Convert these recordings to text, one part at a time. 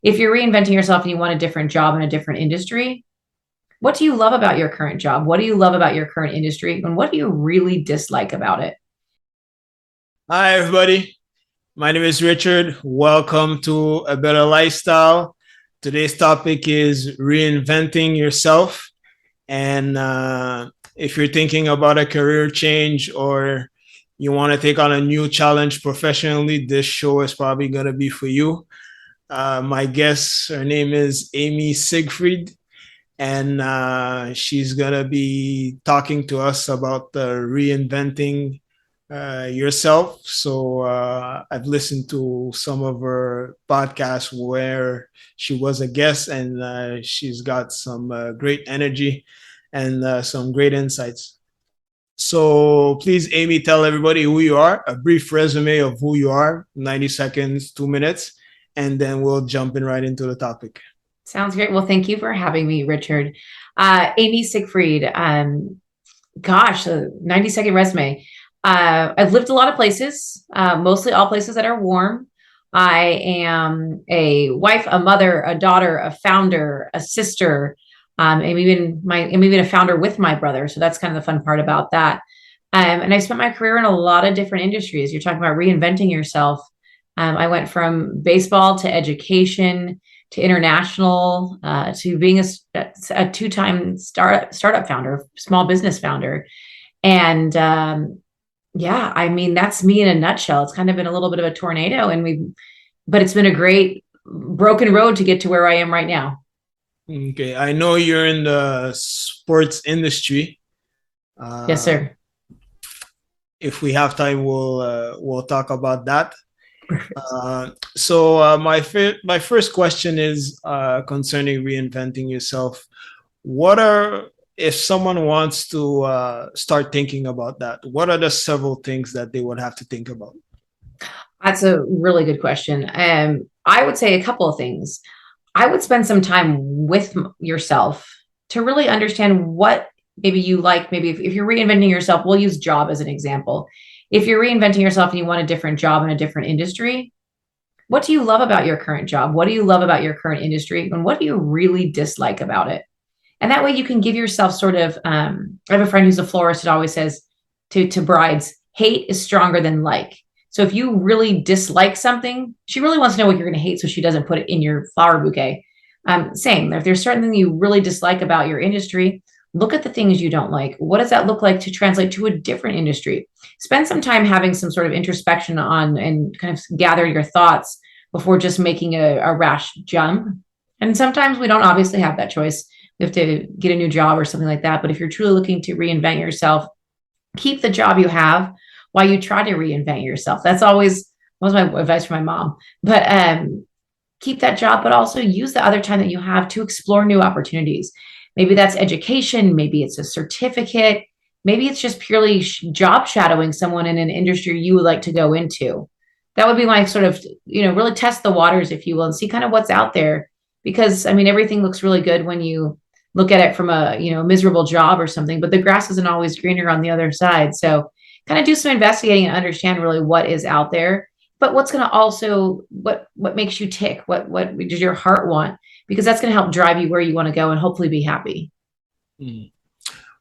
If you're reinventing yourself and you want a different job in a different industry, what do you love about your current job? What do you love about your current industry? And what do you really dislike about it? Hi, everybody. My name is Richard. Welcome to A Better Lifestyle. Today's topic is reinventing yourself. And if you're thinking about a career change or you want to take on a new challenge professionally, this show is probably going to be for you. My guest, her name is Amy Siegfried, and she's going to be talking to us about the reinventing yourself. So I've listened to some of her podcasts where she was a guest, and she's got some great energy and some great insights. So please, Amy, tell everybody who you are, a brief resume of who you are, 90 seconds, 2 minutes, and then we'll jump in right into the topic. Sounds great. Well, thank you for having me, Richard. Amy Siegfried. Gosh, a 90-second resume. I've lived a lot of places, mostly all places that are warm. I am a wife, a mother, a daughter, a founder, a sister. I'm even a founder with my brother. So that's kind of the fun part about that. And I spent my career in a lot of different industries. You're talking about reinventing yourself. I went from baseball to education to international to being a two-time startup founder, small business founder. And yeah, I mean, that's me in a nutshell. It's kind of been a little bit of a tornado, but it's been a great broken road to get to where I am right now. Okay, I know you're in the sports industry. Yes, Uh, sir. if we have time, we'll talk about that. Perfect. My first question is concerning reinventing yourself. What are If someone wants to start thinking about that? What are the several things that they would have to think about? That's a really good question. I would say a couple of things. I would spend some time with yourself to really understand what maybe you like. Maybe if you're reinventing yourself, we'll use job as an example. If you're reinventing yourself and you want a different job in a different industry, what do you love about your current job? What do you love about your current industry? And what do you really dislike about it? And that way you can give yourself sort of, I have a friend who's a florist that always says to brides, hate is stronger than like. So if you really dislike something, she really wants to know what you're going to hate so she doesn't put it in your flower bouquet. Same, if there's something you really dislike about your industry, look at the things you don't like. What does that look like to translate to a different industry? Spend some time having some sort of introspection on and kind of gather your thoughts before just making a rash jump. And sometimes we don't obviously have that choice. We have to get a new job or something like that. But if you're truly looking to reinvent yourself, keep the job you have while you try to reinvent yourself. That's always was my advice for my mom. But keep that job, but also use the other time that you have to explore new opportunities. Maybe that's education, maybe it's a certificate, maybe it's just purely job shadowing someone in an industry you would like to go into. That would be my sort of, really test the waters, if you will, and see kind of what's out there. Because I mean, everything looks really good when you look at it from a, miserable job or something, but the grass isn't always greener on the other side. So kind of do some investigating and understand really what is out there, but what's going to also, what makes you tick? What does your heart want? Because that's going to help drive you where you want to go and hopefully be happy. Mm.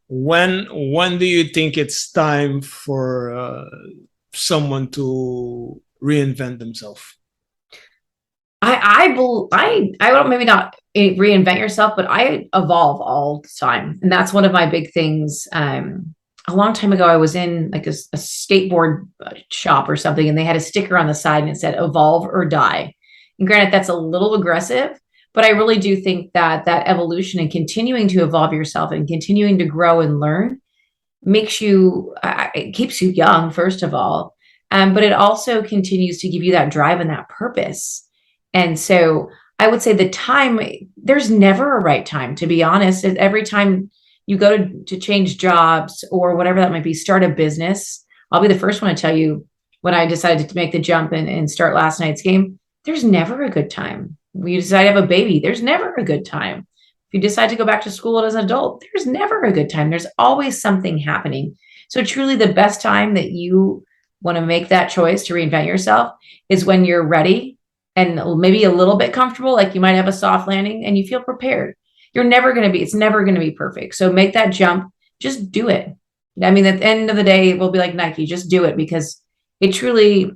When do you think it's time for someone to reinvent themselves? I don't, maybe not reinvent yourself, but I evolve all the time. And that's one of my big things. A long time ago, I was in like a skateboard shop or something, and they had a sticker on the side and it said evolve or die. And granted, that's a little aggressive, but I really do think that that evolution and continuing to evolve yourself and continuing to grow and learn makes you, it keeps you young, first of all. But it also continues to give you that drive and that purpose. And so I would say the time, there's never a right time, to be honest. Every time you go to change jobs or whatever that might be, start a business, I'll be the first one to tell you when I decided to make the jump and start last night's game, there's never a good time. When you decide to have a baby, there's never a good time. If you decide to go back to school as an adult, there's never a good time. There's always something happening. So truly the best time that you want to make that choice to reinvent yourself is when you're ready and maybe a little bit comfortable, like you might have a soft landing and you feel prepared. It's never going to be perfect. So make that jump, just do it. I mean, at the end of the day, it will be like Nike, just do it, because it truly,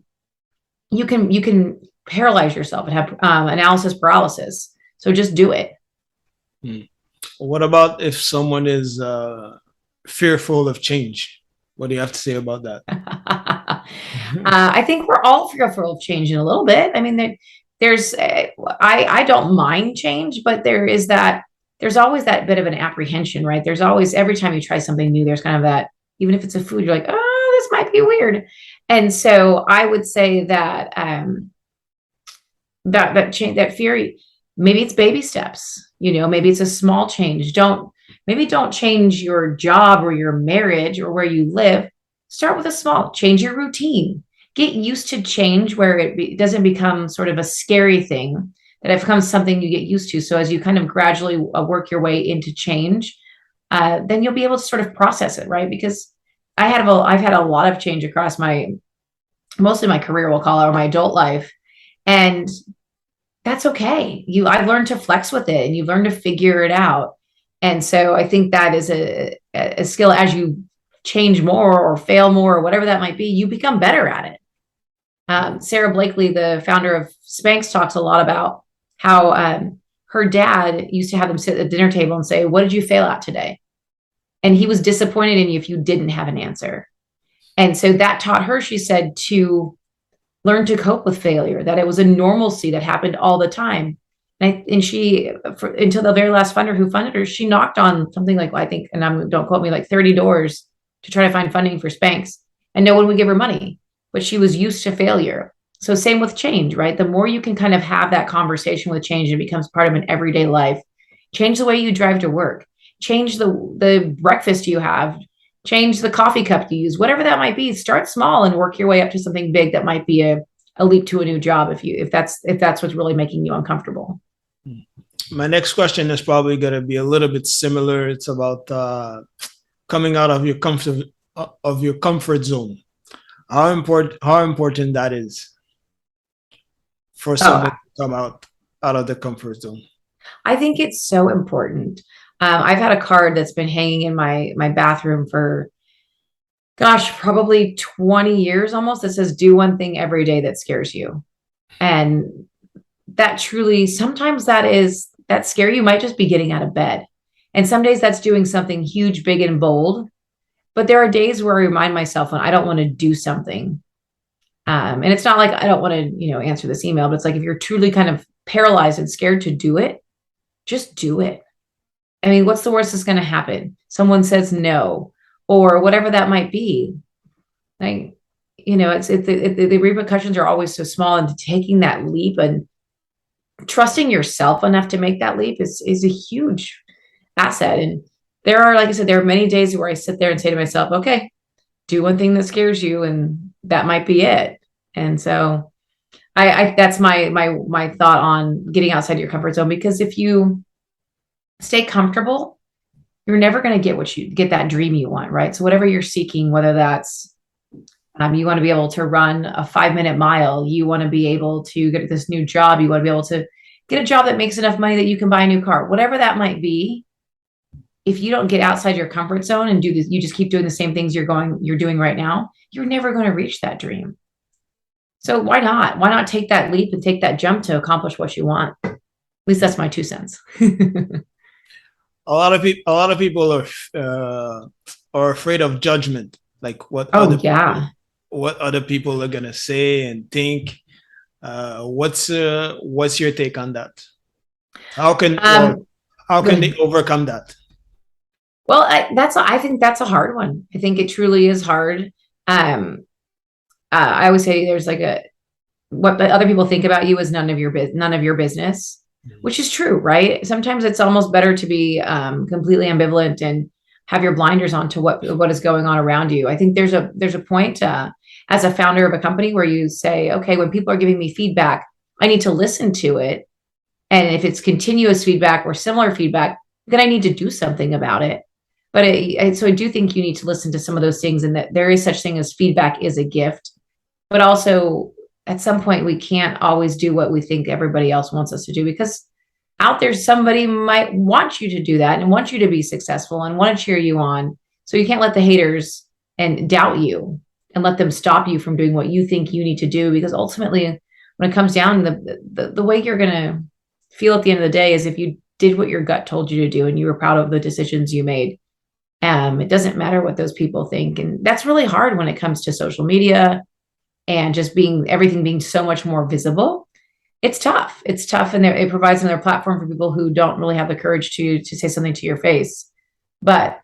you can paralyze yourself and have analysis paralysis. So just do it. Hmm. What about if someone is fearful of change? What do you have to say about that? I think we're all fearful of changing a little bit. I mean, there's, I don't mind change, but there's always that bit of an apprehension, right? There's always, every time you try something new, there's kind of that, even if it's a food, you're like, oh, this might be weird. And so I would say that, that change, that fear, maybe it's baby steps, maybe it's a small change. Don't change your job or your marriage or where you live. Start with a small, change your routine, get used to change where it doesn't become sort of a scary thing, that it becomes something you get used to. So as you kind of gradually work your way into change, then you'll be able to sort of process it, right? Because I've had a lot of change across mostly my career, we'll call it, or my adult life. And that's okay. I've learned to flex with it, and you've learned to figure it out. And so I think that is a skill. As you change more or fail more or whatever that might be, you become better at it. Sarah Blakely, the founder of Spanx, talks a lot about how her dad used to have them sit at the dinner table and say, "What did you fail at today?" And he was disappointed in you if you didn't have an answer. And so that taught her, she said, to learn to cope with failure, that it was a normalcy that happened all the time. And she, until the very last funder who funded her, she knocked on something like, I think, and don't quote me, like 30 doors to try to find funding for Spanx, and no one would give her money, but she was used to failure. So same with change, right? The more you can kind of have that conversation with change, it becomes part of an everyday life. Change the way you drive to work, change the breakfast you have, change the coffee cup you use, whatever that might be. Start small and work your way up to something big that might be a leap to a new job, if that's what's really making you uncomfortable. My next question is probably going to be a little bit similar. It's about coming out of your comfort zone. How important that is for someone to come out of the comfort zone. I think it's so important. I've had a card that's been hanging in my bathroom for, gosh, probably 20 years almost, that says, "Do one thing every day that scares you." And that truly, sometimes that scare you might just be getting out of bed. And some days that's doing something huge, big, and bold. But there are days where I remind myself when I don't want to do something. And it's not like I don't want to, answer this email, but it's like, if you're truly kind of paralyzed and scared to do it, just do it. I mean, what's the worst that's going to happen? Someone says no, or whatever that might be. Like, the repercussions are always so small, and taking that leap and trusting yourself enough to make that leap is a huge asset. And there are, like I said, there are many days where I sit there and say to myself, okay, do one thing that scares you, and that might be it. And so I that's my thought on getting outside your comfort zone, because if you stay comfortable, you're never going to get that dream you want, right? So whatever you're seeking, whether that's you want to be able to run a 5-minute mile, you want to be able to get this new job, you want to be able to get a job that makes enough money that you can buy a new car, whatever that might be. If you don't get outside your comfort zone and do this, you just keep doing the same things you're doing right now, you're never going to reach that dream. So why not? Why not take that leap and take that jump to accomplish what you want? At least that's my 2 cents. A lot of people are afraid of judgment, like what other people are gonna say and think. What's your take on that? How can they overcome that? Well, I think that's a hard one. I think it truly is hard. I always say there's like what other people think about you is none of your business, which is true, right? Sometimes it's almost better to be completely ambivalent and have your blinders on to what is going on around you. I think there's a point as a founder of a company where you say, okay, when people are giving me feedback, I need to listen to it. And if it's continuous feedback or similar feedback, then I need to do something about it. But so I do think you need to listen to some of those things, and that there is such thing as feedback is a gift, but also at some point we can't always do what we think everybody else wants us to do, because out there somebody might want you to do that and want you to be successful and want to cheer you on. So you can't let the haters and doubt you and let them stop you from doing what you think you need to do, because ultimately when it comes down, the way you're going to feel at the end of the day is if you did what your gut told you to do and you were proud of the decisions you made. It doesn't matter what those people think. And that's really hard when it comes to social media and just being everything being so much more visible. It's tough. It's tough. And it provides another platform for people who don't really have the courage to say something to your face. But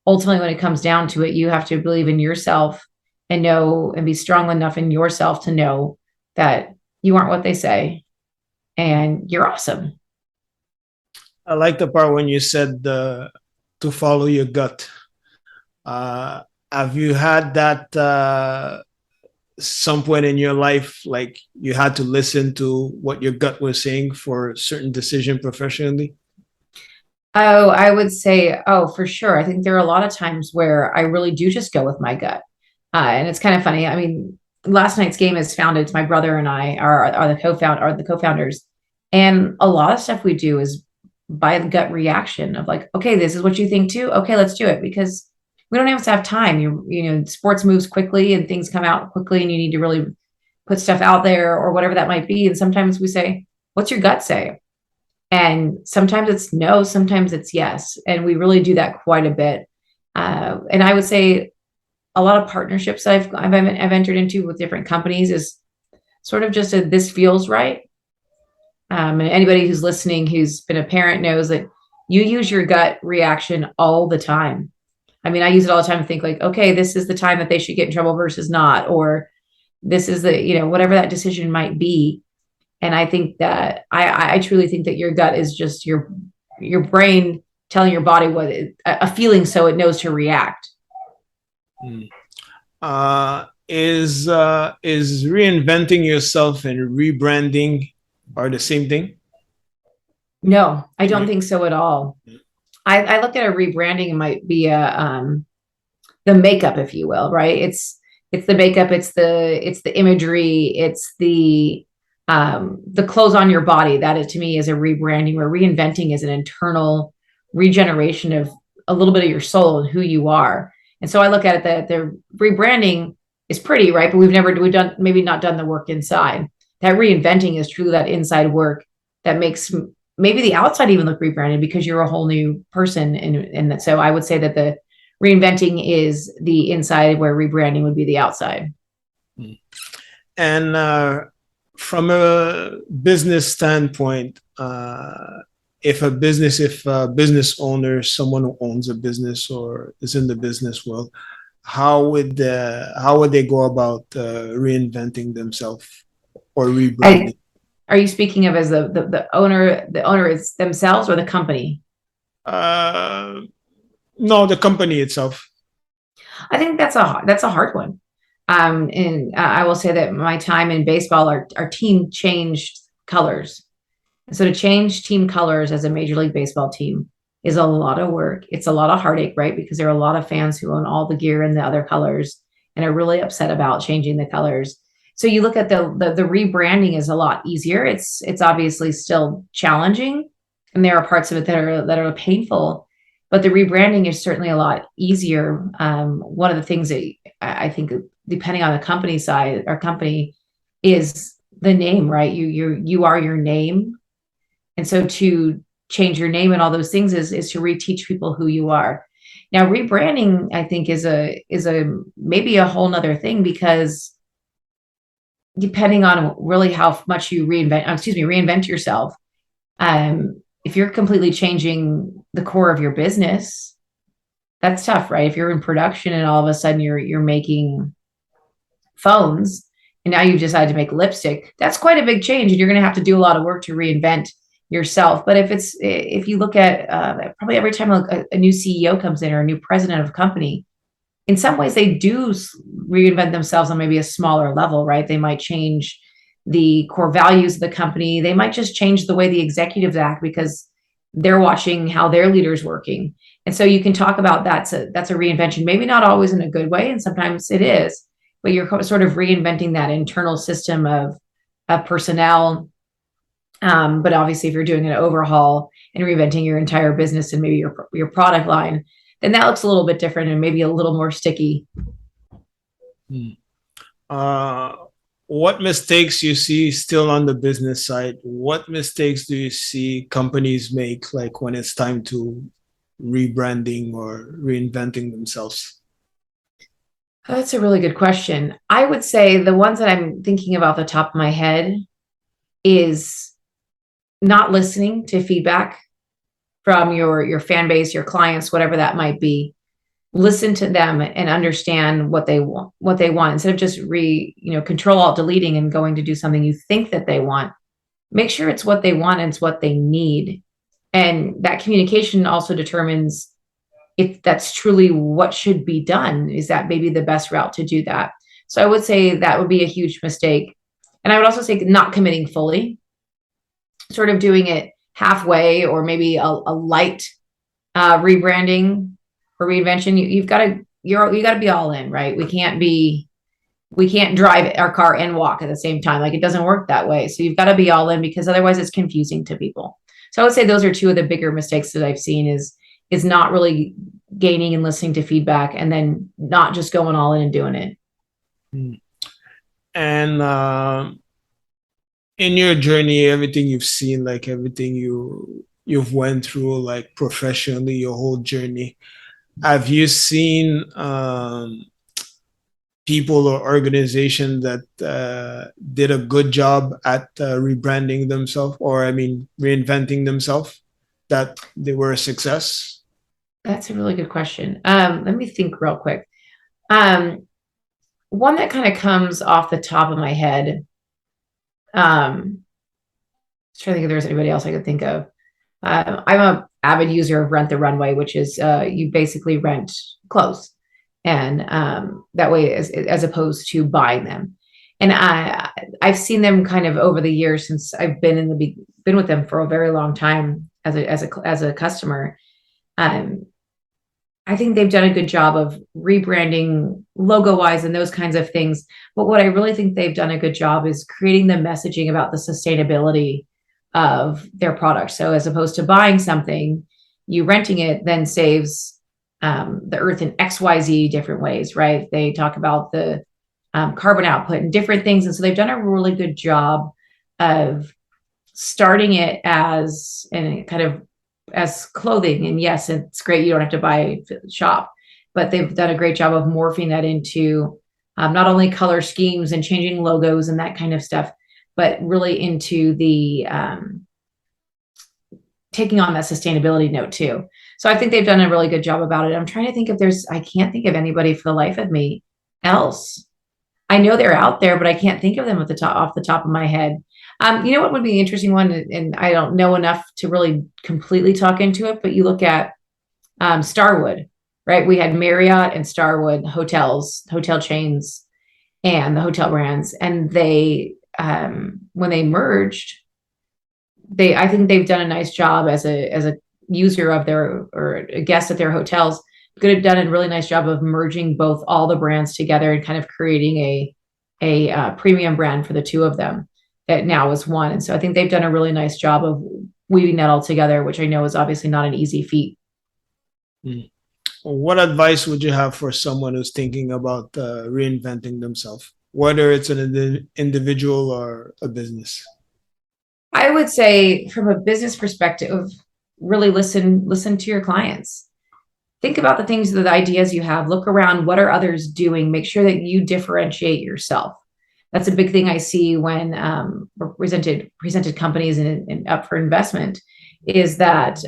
ultimately, when it comes down to it, you have to believe in yourself and know and be strong enough in yourself to know that you aren't what they say and you're awesome. I like the part when you said to follow your gut. Have you had that some point in your life, like you had to listen to what your gut was saying for a certain decision professionally? Oh, I would say, oh, for sure. I think there are a lot of times where I really do just go with my gut. And it's kind of funny. I mean, last night's game is founded. It's my brother and I are the co-founders. And a lot of stuff we do is by the gut reaction of like, okay, this is what you think too. Okay, let's do it, because we don't have to have time. Sports moves quickly and things come out quickly and you need to really put stuff out there or whatever that might be. And sometimes we say, what's your gut say? And sometimes it's no, sometimes it's yes. And we really do that quite a bit. And I would say a lot of partnerships that I've entered into with different companies is sort of just this feels right. And anybody who's listening, who's been a parent, knows that you use your gut reaction all the time. I mean, I use it all the time to think like, okay, this is the time that they should get in trouble versus not, or this is whatever that decision might be. And I think that I truly think that your gut is just your brain telling your body a feeling, so it knows to react. Is reinventing yourself and rebranding are the same thing? No, I don't think so at all. I look at a rebranding, it might be the makeup, if you will, right? It's the makeup, it's the imagery, it's the clothes on your body. That is, to me, is a rebranding, where reinventing is an internal regeneration of a little bit of your soul and who you are. And so I look at it that the rebranding is pretty, right? But we've maybe not done the work inside. That reinventing is truly that inside work that makes maybe the outside even look rebranded, because you're a whole new person. And so I would say that the reinventing is the inside, where rebranding would be the outside. And from a business standpoint, if a business owner, someone who owns a business or is in the business world, how would they go about reinventing themselves or rebranding? Are you speaking of as the owner? The owner is themselves or the company? No, the company itself. I think that's a hard one. And I will say that my time in baseball, our team changed colors. So to change team colors as a Major League Baseball team is a lot of work. It's a lot of heartache, right? Because there are a lot of fans who own all the gear and the other colors and are really upset about changing the colors. So you look at the rebranding is a lot easier. It's obviously still challenging, and there are parts of it that are painful, but the rebranding is certainly a lot easier. One of the things that I think, depending on the company side, our company, is the name, right? You are your name. And so to change your name and all those things is to reteach people who you are. Now, rebranding, I think, is a maybe a whole nother thing, because depending on really how much you reinvent yourself, if you're completely changing the core of your business, that's tough, right? If you're in production and all of a sudden you're making phones and now you've decided to make lipstick, that's quite a big change, and you're going to have to do a lot of work to reinvent yourself. But if you look at probably every time a new CEO comes in or a new president of a company, in some ways they do reinvent themselves on maybe a smaller level, right? They might change the core values of the company. They might just change the way the executives act, because they're watching how their leader's working. And so you can talk about that's a reinvention, maybe not always in a good way, and sometimes it is. but you're sort of reinventing that internal system of personnel. But obviously, if you're doing an overhaul and reinventing your entire business and maybe your product line, then that looks a little bit different and maybe a little more sticky. Hmm. Uh, what mistakes you see still on the business side? What mistakes do you see companies make, like when it's time to rebranding or reinventing themselves? That's a really good question. I would say the ones that I'm thinking about the top of my head is not listening to feedback from your fan base, your clients, whatever that might be. Listen to them and understand what they want instead of just control alt deleting and going to do something you think that they want. Make sure it's what they want and it's what they need. And that communication also determines if that's truly what should be done. Is that maybe the best route to do that? So I would say that would be a huge mistake. And I would also say not committing fully, sort of doing it halfway or maybe a light rebranding or reinvention. You got to be all in, right? We can't drive our car and walk at the same time. Like, it doesn't work that way. So you've got to be all in, because otherwise it's confusing to people. So I would say those are two of the bigger mistakes that I've seen is not really gaining and listening to feedback, and then not just going all in and doing it. Hmm. And in your journey, everything you've seen, like everything you've went through, like professionally, your whole journey, have you seen people or organizations that did a good job at rebranding themselves, or I mean, reinventing themselves, that they were a success? That's a really good question. Let me think real quick. Um, One that kind of comes off the top of my head. Um, trying to think if there's anybody else I could think of. I'm a avid user of Rent the Runway, which is you basically rent clothes, and that way, as opposed to buying them. And I've seen them kind of over the years since I've been with them for a very long time as a customer. Um, I think they've done a good job of rebranding logo wise and those kinds of things. But what I really think they've done a good job is creating the messaging about the sustainability of their product. So as opposed to buying something, you renting it then saves the earth in XYZ different ways, right? They talk about the carbon output and different things. And so they've done a really good job of starting it as and kind of as clothing. And yes, it's great. You don't have to buy shop, but they've done a great job of morphing that into not only color schemes and changing logos and that kind of stuff, but really into the taking on that sustainability note too. So I think they've done a really good job about it. I'm trying to think if I can't think of anybody for the life of me else. I know they're out there, but I can't think of them off the top of my head. You know what would be the interesting one, and I don't know enough to really completely talk into it, but you look at Starwood, right? We had Marriott and Starwood hotels, hotel chains, and the hotel brands, and they when they merged, I think they've done a nice job as a user of their or a guest at their hotels. Could have done a really nice job of merging both all the brands together and kind of creating a premium brand for the two of them that now is one. And so I think they've done a really nice job of weaving that all together, which I know is obviously not an easy feat. Mm. What advice would you have for someone who's thinking about reinventing themselves, whether it's an individual or a business? I would say from a business perspective, really listen to your clients. Think about the things, the ideas you have. Look around. What are others doing? Make sure that you differentiate yourself. That's a big thing I see when presented companies and up for investment, is that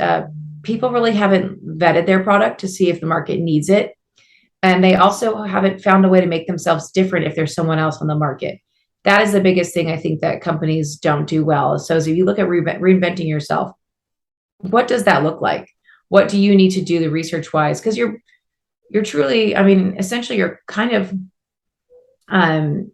people really haven't vetted their product to see if the market needs it, and they also haven't found a way to make themselves different if there's someone else on the market. That is the biggest thing I think that companies don't do well. So if you look at reinventing yourself, what does that look like? What do you need to do the research wise? Because you're truly, I mean, essentially you're kind of um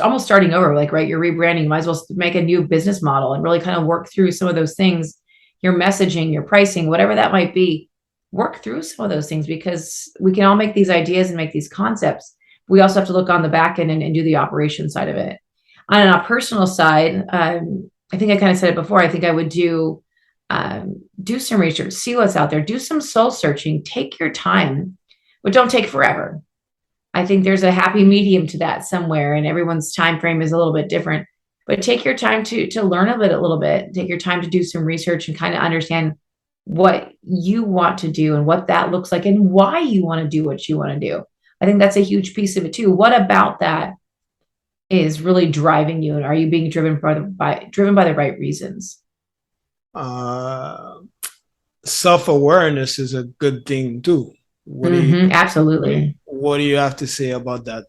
almost starting over, like, right, you're rebranding. You might as well make a new business model and really kind of work through some of those things, your messaging, your pricing, whatever that might be. Work through some of those things, because we can all make these ideas and make these concepts, we also have to look on the back end and do the operation side of it. On a personal side, I think I kind of said it before. I think I would do some research, see what's out there, do some soul searching, take your time, but don't take forever. I think there's a happy medium to that somewhere, and everyone's time frame is a little bit different. But take your time to learn a little bit. Take your time to do some research and kind of understand what you want to do and what that looks like and why you want to do what you want to do. I think that's a huge piece of it too. What about that is really driving you, and are you being driven by the right reasons? Uh, Self-awareness is a good thing too. What do you Absolutely. what do you have to say about that?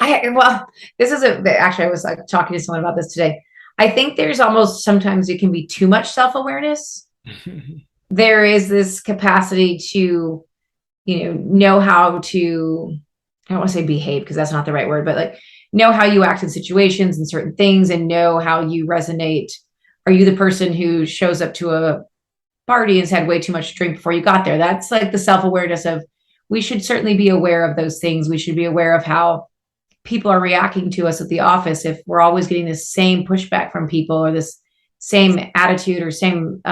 Well, this is actually, I was like talking to someone about this today. I think there's almost sometimes it can be too much self-awareness. There is this capacity to, know how to, I don't want to say behave because that's not the right word, but like know how you act in situations and certain things and know how you resonate. Are you the person who shows up to a party and has had way too much to drink before you got there? That's like the self-awareness of, we should certainly be aware of those things. We should be aware of how people are reacting to us at the office. If we're always getting the same pushback from people or this same attitude or same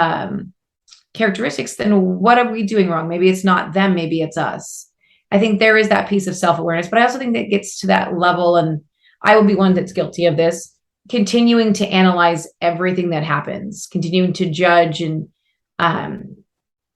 characteristics, then what are we doing wrong? Maybe it's not them, maybe it's us. I think there is that piece of self-awareness, but I also think that gets to that level, and I will be one that's guilty of this, continuing to analyze everything that happens, continuing to judge and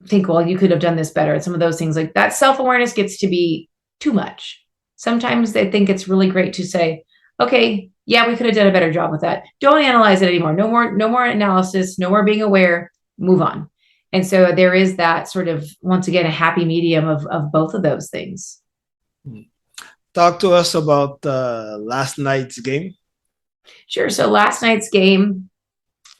think, well, you could have done this better. And some of those things, like that self-awareness gets to be too much. Sometimes they think it's really great to say, okay, yeah, we could have done a better job with that. Don't analyze it anymore. No more analysis, no more being aware, move on. And so there is that sort of, once again, a happy medium of both of those things. Talk to us about last night's game. Sure. So last night's game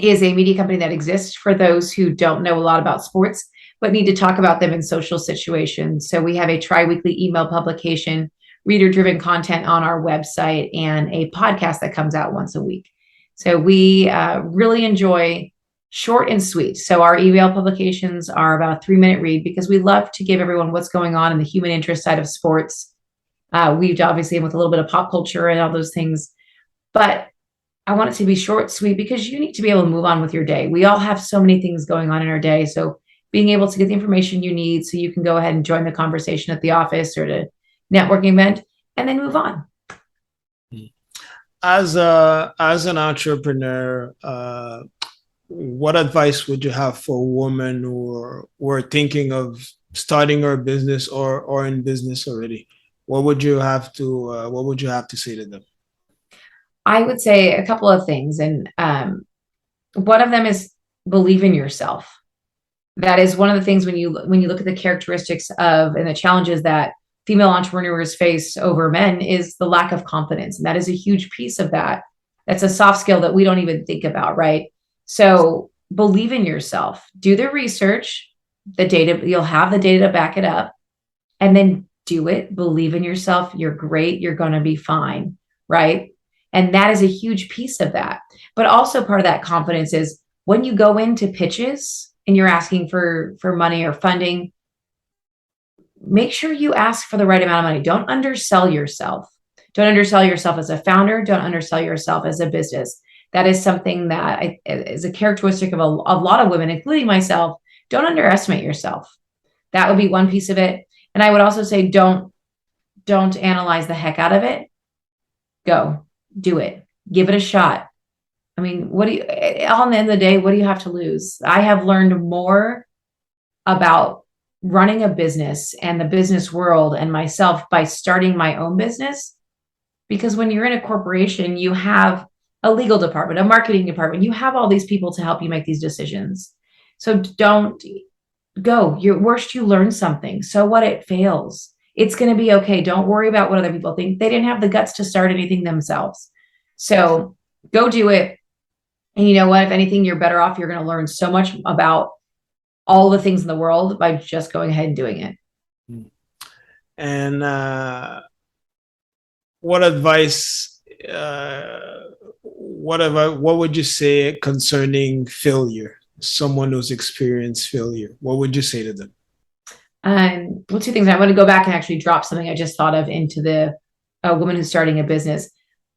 is a media company that exists for those who don't know a lot about sports, but need to talk about them in social situations. So we have a tri-weekly email publication, reader-driven content on our website, and a podcast that comes out once a week. So we really enjoy short and sweet. So our email publications are about a 3-minute read because we love to give everyone what's going on in the human interest side of sports. We've obviously with a little bit of pop culture and all those things, but I want it to be short, sweet, because you need to be able to move on with your day. We all have so many things going on in our day. So being able to get the information you need so you can go ahead and join the conversation at the office or at a networking event and then move on. As an entrepreneur, what advice would you have for women who are thinking of starting their business or in business already? What would you have to say to them? I would say a couple of things. And one of them is believe in yourself. That is one of the things when you look at the characteristics of and the challenges that female entrepreneurs face over men is the lack of confidence. And that is a huge piece of that. That's a soft skill that we don't even think about, right? So believe in yourself, do the research, the data, you'll have the data to back it up, and then do it. Believe in yourself. You're great. You're going to be fine, right? And that is a huge piece of that. But also part of that confidence is when you go into pitches and you're asking for money or funding, make sure you ask for the right amount of money. Don't undersell yourself. Don't undersell yourself as a founder. Don't undersell yourself as a business. That is something that is a characteristic of a lot of women, including myself. Don't underestimate yourself. That would be one piece of it. And I would also say, don't analyze the heck out of it. Go do it. Give it a shot. I mean, on the end of the day, what do you have to lose? I have learned more about running a business and the business world and myself by starting my own business. Because when you're in a corporation, you have a legal department, a marketing department, you have all these people to help you make these decisions. So don't go. Your worst, you learn something. So what, it fails. It's going to be okay. Don't worry about what other people think. They didn't have the guts to start anything themselves. So go do it. And you know what? If anything, you're better off. You're going to learn so much about all the things in the world by just going ahead and doing it. And what advice, what would you say concerning failure? Someone who's experienced failure, what would you say to them? Well, two things. I want to go back and actually drop something I just thought of into the woman who's starting a business.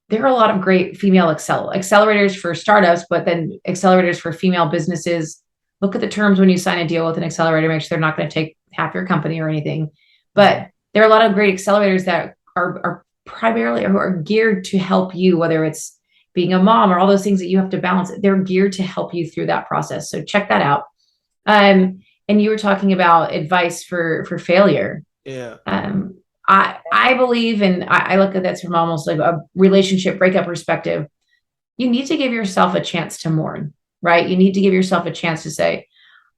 There are a lot of great female accelerators for startups, but then accelerators for female businesses. Look at the terms when you sign a deal with an accelerator, make sure they're not going to take half your company or anything. But there are a lot of great accelerators that are primarily who are geared to help you, whether it's being a mom or all those things that you have to balance. They're geared to help you through that process. So check that out. And you were talking about advice for failure. Yeah. I believe, and I look at that from almost like a relationship breakup perspective. You need to give yourself a chance to mourn, right? You need to give yourself a chance to say,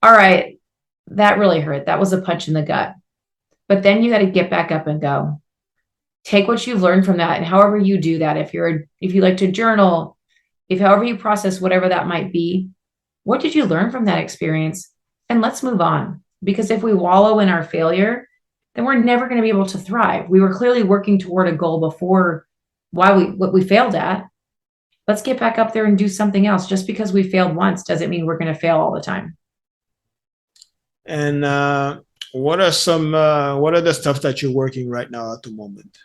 all right, that really hurt. That was a punch in the gut. But then you got to get back up and go. Take what you've learned from that, and however you do that, if you like to journal, if however you process whatever that might be, what did you learn from that experience? And let's move on. Because if we wallow in our failure, then we're never going to be able to thrive. We were clearly working toward a goal before what we failed at. Let's get back up there and do something else. Just because we failed once doesn't mean we're going to fail all the time. And what are the stuff that you're working right now at the moment?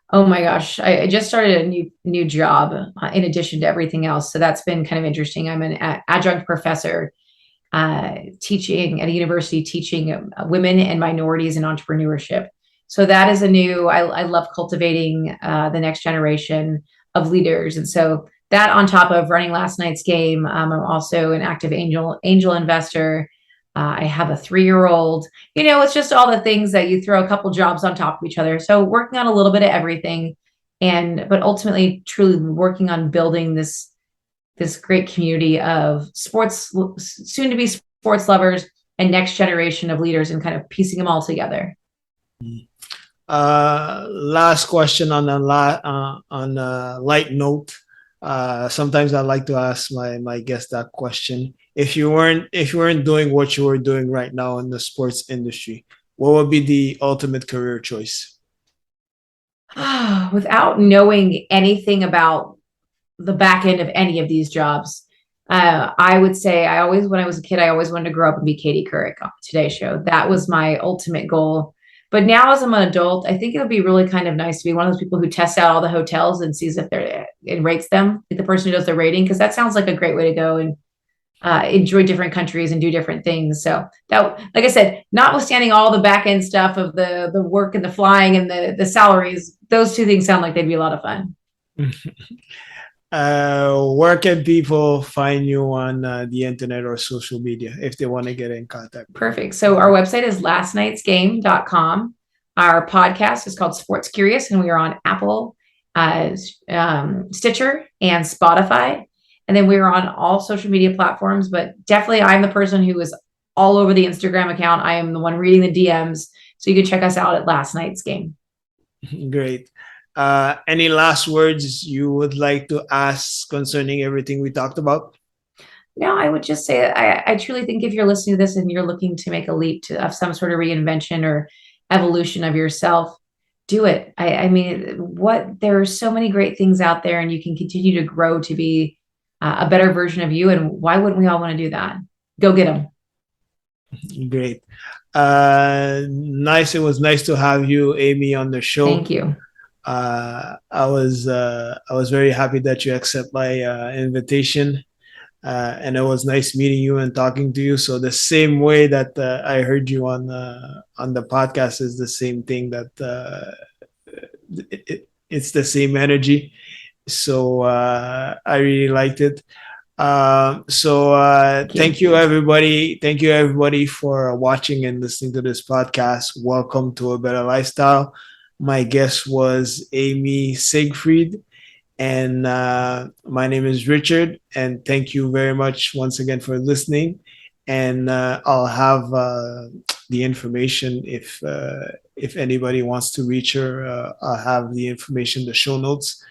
Oh my gosh, I just started a new job in addition to everything else. So that's been kind of interesting. I'm an adjunct professor teaching at a university, teaching women and minorities in entrepreneurship. So that is I love cultivating the next generation of leaders. And so that on top of running last night's game, I'm also an active angel investor. I have a 3-year-old. It's just all the things that you throw a couple jobs on top of each other. So working on a little bit of everything, but ultimately, truly working on building this great community of sports, soon to be sports lovers, and next generation of leaders, and kind of piecing them all together. Last question on a light note. Sometimes I like to ask my guests that question. If you weren't doing what you were doing right now in the sports industry, what would be the ultimate career choice? Without knowing anything about the back end of any of these jobs, I would say when I was a kid, I always wanted to grow up and be Katie Couric on the Today Show. That was my ultimate goal. But now as I'm an adult, I think it would be really kind of nice to be one of those people who tests out all the hotels and sees if it rates them, like the person who does the rating, because that sounds like a great way to go and enjoy different countries and do different things. So that, like I said, notwithstanding all the back end stuff of the work and the flying and the salaries, those two things sound like they'd be a lot of fun. Where can people find you on the internet or social media if they want to get in contact? Perfect. So our website is lastnightsgame.com. Our podcast is called Sports Curious, and we are on Apple, Stitcher, and Spotify. And then we are on all social media platforms, but definitely I'm the person who is all over the Instagram account. I am the one reading the DMs. So you can check us out at Last Night's Game. Great. Any last words you would like to ask concerning everything we talked about? No, I would just say I truly think if you're listening to this and you're looking to make a leap of some sort of reinvention or evolution of yourself, do it. I mean, there are so many great things out there, and you can continue to grow to be a better version of you. And why wouldn't we all want to do that? Go get them. Great. Nice. It was nice to have you, Amy, on the show. Thank you. I was very happy that you accept my invitation, and it was nice meeting you and talking to you. So the same way that I heard you on the podcast is the same thing that it's the same energy. So I really liked it. Thank you everybody. Thank you everybody for watching and listening to this podcast. Welcome to A Better Lifestyle. My guest was Amy Siegfried, and my name is Richard. And thank you very much once again for listening. And I'll have the information if anybody wants to reach her. I'll have the information, the show notes,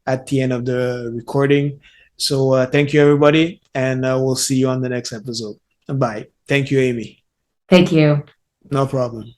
at the end of the recording. So thank you, everybody, and we'll see you on the next episode. Bye. Thank you, Amy. Thank you. No problem.